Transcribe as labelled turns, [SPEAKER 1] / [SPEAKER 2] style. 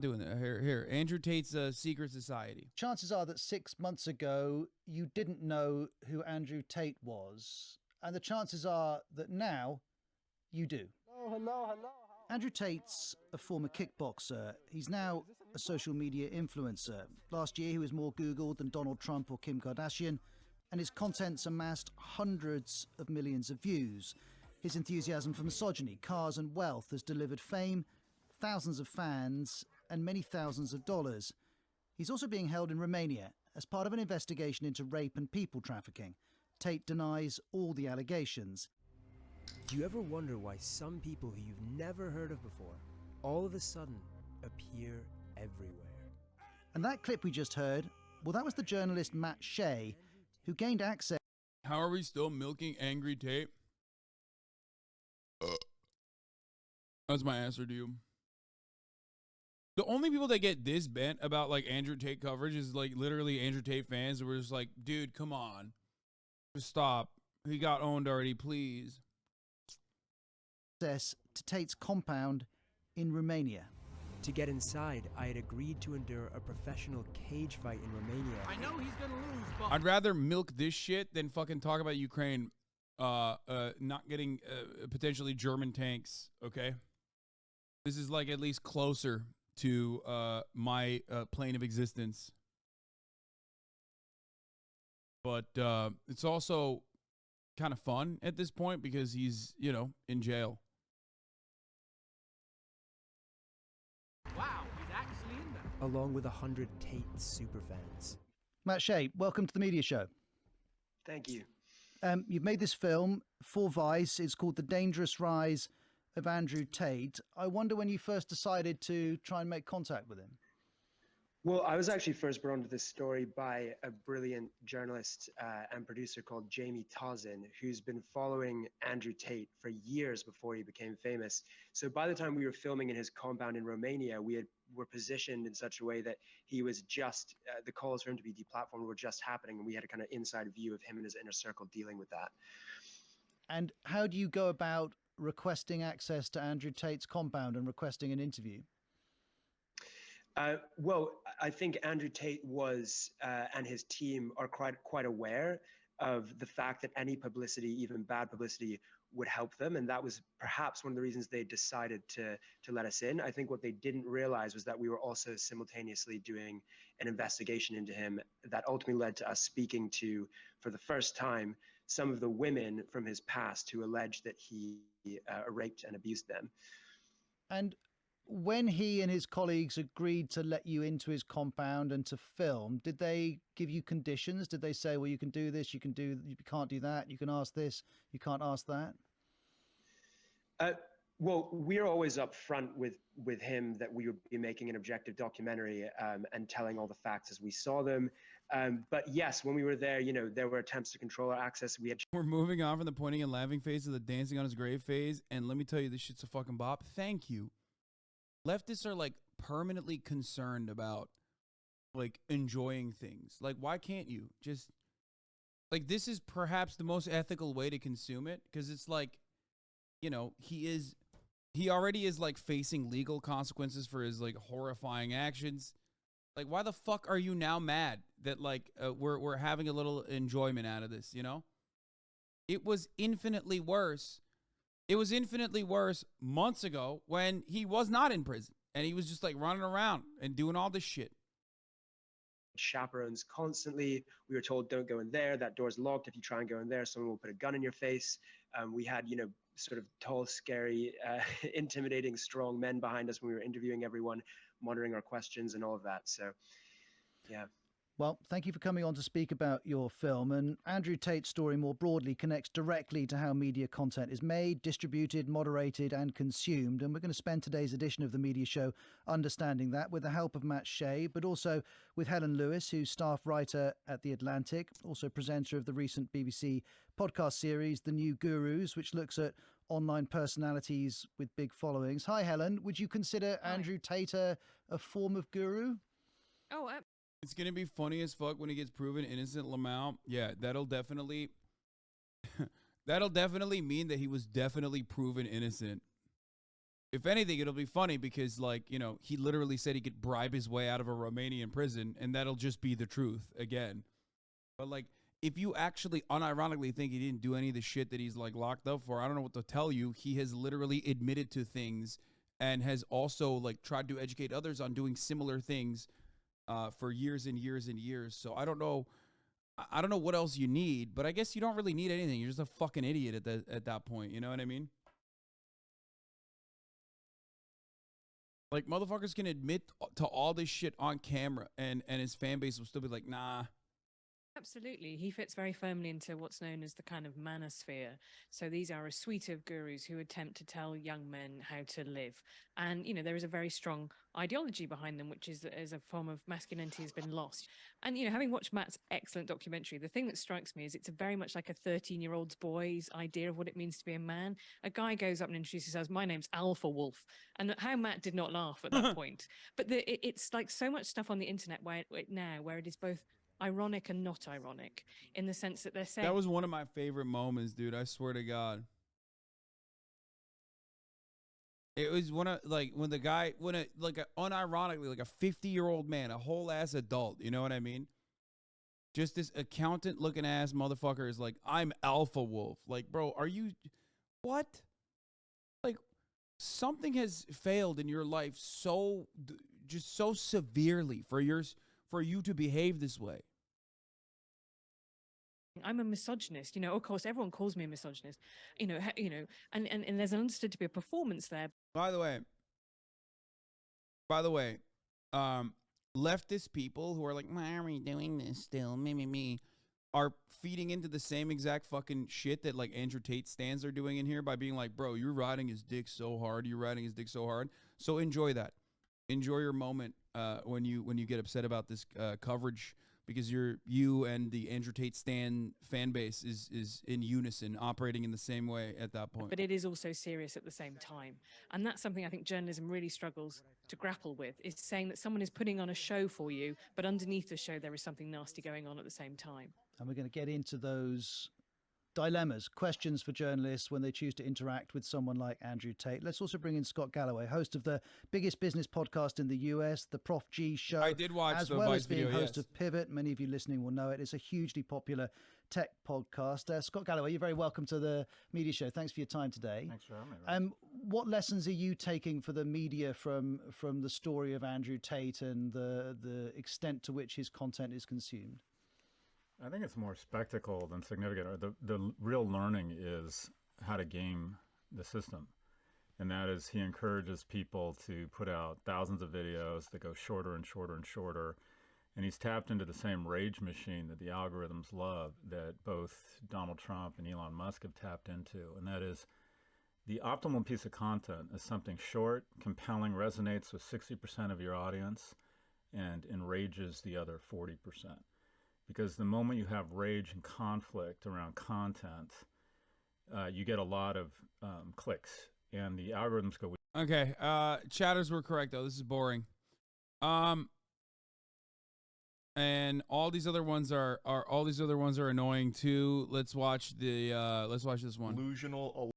[SPEAKER 1] Doing that here. Andrew Tate's Secret Society.
[SPEAKER 2] Chances are that 6 months ago you didn't know who Andrew Tate was, and the chances are that now you do.
[SPEAKER 3] Hello.
[SPEAKER 2] Andrew Tate's a former kickboxer. He's now a social media influencer. Last year he was more Googled than Donald Trump or Kim Kardashian, and his content's amassed hundreds of millions of views. His enthusiasm for misogyny, cars and wealth has delivered fame, thousands of fans, and many thousands of dollars. He's also being held in Romania as part of an investigation into rape and people trafficking. Tate denies all the allegations.
[SPEAKER 4] Do you ever wonder why some people who you've never heard of before all of a sudden appear everywhere?
[SPEAKER 2] And that clip we just heard, well, that was the journalist Matt Shea, who gained access.
[SPEAKER 1] How are we still milking Angry Tate? That's my answer to you. The only people that get this bent about like Andrew Tate coverage is like literally Andrew Tate fans who were just like, dude, come on. Just stop. He got owned already, please.
[SPEAKER 2] Access to Tate's compound in Romania.
[SPEAKER 4] To get inside, I had agreed to endure a professional cage fight in Romania.
[SPEAKER 5] I know he's gonna lose, but
[SPEAKER 1] I'd rather milk this shit than fucking talk about Ukraine not getting potentially German tanks, okay? This is like at least closer to my plane of existence. But it's also kind of fun at this point because he's, you know, in jail.
[SPEAKER 5] wow, he's actually in there.
[SPEAKER 4] Along with 100 Tate superfans.
[SPEAKER 2] Matt Shea, welcome to the Media Show.
[SPEAKER 6] Thank you.
[SPEAKER 2] You've made this film for Vice. It's called The Dangerous Rise of Andrew Tate. I wonder when you first decided to try and make contact with him.
[SPEAKER 6] Well, I was actually first brought onto this story by a brilliant journalist and producer called Jamie Tozin, who's been following Andrew Tate for years before he became famous. So by the time we were filming in his compound in Romania, were positioned in such a way that he was just, the calls for him to be deplatformed were just happening, and we had a kind of inside view of him and his inner circle dealing with that.
[SPEAKER 2] And how do you go about requesting access to Andrew Tate's compound and requesting an interview?
[SPEAKER 6] Well, I think Andrew Tate was and his team are quite aware of the fact that any publicity, even bad publicity, would help them, and that was perhaps one of the reasons they decided to let us in. I think what they didn't realize was that we were also simultaneously doing an investigation into him that ultimately led to us speaking to, for the first time, some of the women from his past who alleged that he raped and abused them.
[SPEAKER 2] And when he and his colleagues agreed to let you into his compound and to film, did they give you conditions? Did they say, well, you can do this, you can't do that, you can ask this, you can't ask that?
[SPEAKER 6] Well, we're always upfront with him that we would be making an objective documentary and telling all the facts as we saw them. But yes, when we were there, you know, there were attempts to control our access.
[SPEAKER 1] We're moving on from the pointing and laughing phase to the dancing on his grave phase. And let me tell you, this shit's a fucking bop. Thank you. Leftists are like permanently concerned about like enjoying things. Like, why can't you just like, this is perhaps the most ethical way to consume it, because it's like, you know, he already is like facing legal consequences for his like horrifying actions. Like, why the fuck are you now mad that like we're having a little enjoyment out of this, you know? It was infinitely worse. It was infinitely worse months ago when he was not in prison and he was just like running around and doing all this shit.
[SPEAKER 6] Chaperones constantly. We were told, don't go in there. That door's locked. If you try and go in there, someone will put a gun in your face. We had, you know, sort of tall, scary, intimidating, strong men behind us when we were interviewing everyone, monitoring our questions and all of that. So, yeah.
[SPEAKER 2] Well, thank you for coming on to speak about your film. And Andrew Tate's story more broadly connects directly to how media content is made, distributed, moderated, and consumed. And we're going to spend today's edition of the Media Show understanding that with the help of Matt Shea, but also with Helen Lewis, who's staff writer at The Atlantic, also presenter of the recent BBC podcast series, The New Gurus, which looks at online personalities with big followings. Hi, Helen. Would you consider Andrew Tate a form of guru?
[SPEAKER 7] Oh,
[SPEAKER 1] It's going to be funny as fuck when he gets proven innocent, Lamau. Yeah, that'll definitely mean that he was definitely proven innocent. if anything, it'll be funny because, like, you know, he literally said he could bribe his way out of a Romanian prison, and that'll just be the truth again. But, like, if you actually unironically think he didn't do any of the shit that he's, like, locked up for, I don't know what to tell you. He has literally admitted to things and has also, like, tried to educate others on doing similar things for years and years and years. So I don't know what else you need, but I guess you don't really need anything. You're just a fucking idiot at that point. You know what I mean? Like, motherfuckers can admit to all this shit on camera, and his fan base will still be like, nah.
[SPEAKER 3] Absolutely. He fits very firmly into what's known as the kind of manosphere. So these are a suite of gurus who attempt to tell young men how to live. And, you know, there is a very strong ideology behind them, which is that as a form of masculinity has been lost. And, you know, having watched Matt's excellent documentary, the thing that strikes me is it's very much like a 13-year-old's boy's idea of what it means to be a man. A guy goes up and introduces himself, my name's Alpha Wolf. And how Matt did not laugh at that point. But it's like so much stuff on the internet where it is both ironic and not ironic, in the sense that they're saying...
[SPEAKER 1] That was one of my favorite moments, dude. I swear to God. It was when the guy, unironically, like a 50-year-old man, a whole ass adult, you know what I mean? Just this accountant looking ass motherfucker is like, I'm Alpha Wolf. Like, bro, are you, what? Like, something has failed in your life just so severely for you to behave this way.
[SPEAKER 3] I'm a misogynist, you know. Of course, everyone calls me a misogynist, you know, and there's understood to be a performance there.
[SPEAKER 1] By the way, leftist people who are like, why are we doing this still? Me, are feeding into the same exact fucking shit that like Andrew Tate stands are doing in here by being like, bro, you're riding his dick so hard. So enjoy that. Enjoy your moment when you get upset about this coverage, because you and the Andrew Tate stan fan base is in unison, operating in the same way at that point.
[SPEAKER 3] But it is also serious at the same time. And that's something I think journalism really struggles to grapple with, is saying that someone is putting on a show for you, but underneath the show there is something nasty going on at the same time.
[SPEAKER 2] And we're going to get into those dilemmas, questions for journalists when they choose to interact with someone like Andrew Tate. Let's also bring in Scott Galloway, host of the biggest business podcast in the US, the Prof G Show.
[SPEAKER 1] I did watch
[SPEAKER 2] as
[SPEAKER 1] the
[SPEAKER 2] well
[SPEAKER 1] Vice
[SPEAKER 2] as being
[SPEAKER 1] video,
[SPEAKER 2] host
[SPEAKER 1] yes.
[SPEAKER 2] of Pivot. Many of you listening will know it. It's a hugely popular tech podcast. Scott Galloway, you're very welcome to the Media Show. Thanks for your time today.
[SPEAKER 7] Thanks for having me.
[SPEAKER 2] What lessons are you taking for the media from the story of Andrew Tate and the extent to which his content is consumed?
[SPEAKER 7] I think it's more spectacle than significant. The real learning is how to game the system. And that is, he encourages people to put out thousands of videos that go shorter and shorter and shorter. And he's tapped into the same rage machine that the algorithms love, that both Donald Trump and Elon Musk have tapped into. And that is, the optimal piece of content is something short, compelling, resonates with 60% of your audience, and enrages the other 40%. Because the moment you have rage and conflict around content, you get a lot of clicks, and the algorithms go.
[SPEAKER 1] Okay, chatters were correct though. This is boring. And all these other ones are annoying too. Let's watch this one.
[SPEAKER 8] Delusional